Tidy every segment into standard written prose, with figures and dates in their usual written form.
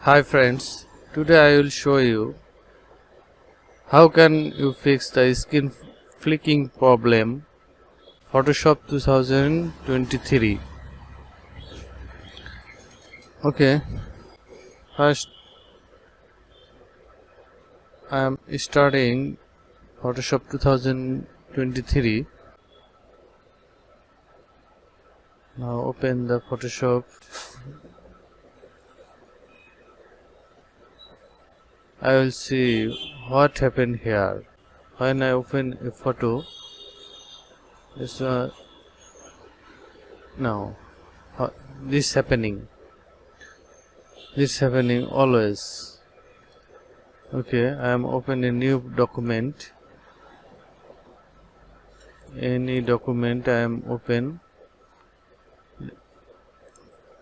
Hi friends, today I will show you how can you fix the skin flicking problem Photoshop 2023. Okay, first I am starting Photoshop 2023. Now open the Photoshop. I will see what happened here. When I open a photo, this now this happening. This happening always. Okay, I am open a new document. Any document I am open.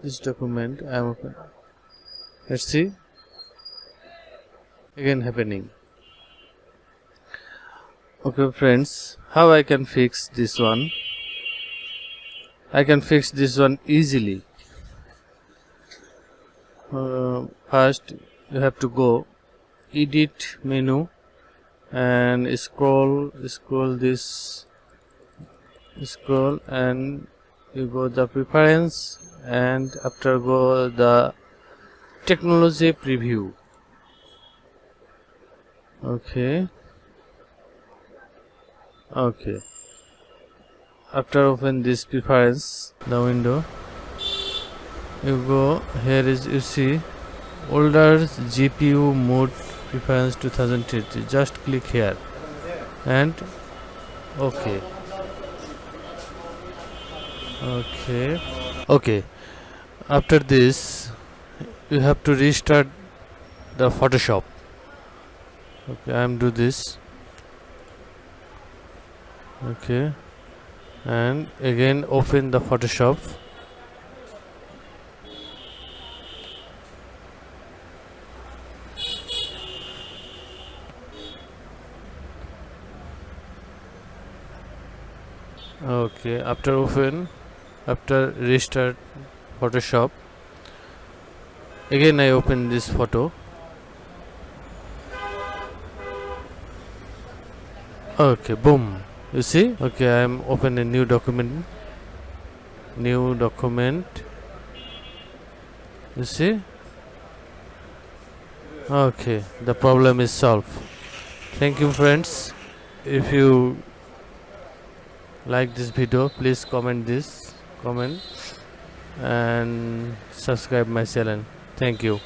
This document I am open. Let's see. Again happening. Okay friends, how I can fix this one? I can fix this one easily. First you have to go edit menu and scroll and you go the preference and after go the technology preview. Okay, after open this preference, the window, you go here is you see older GPU mode preference 2030. Just click here and okay. After this you have to restart the Photoshop. Okay, I am do this. Okay, and again open the Photoshop. Okay, after restart Photoshop, again I open this photo. Okay, boom, you see. Okay, I am open a new document, you see. Okay, the problem is solved. Thank you friends. If you like this video, please comment and subscribe my channel. Thank you.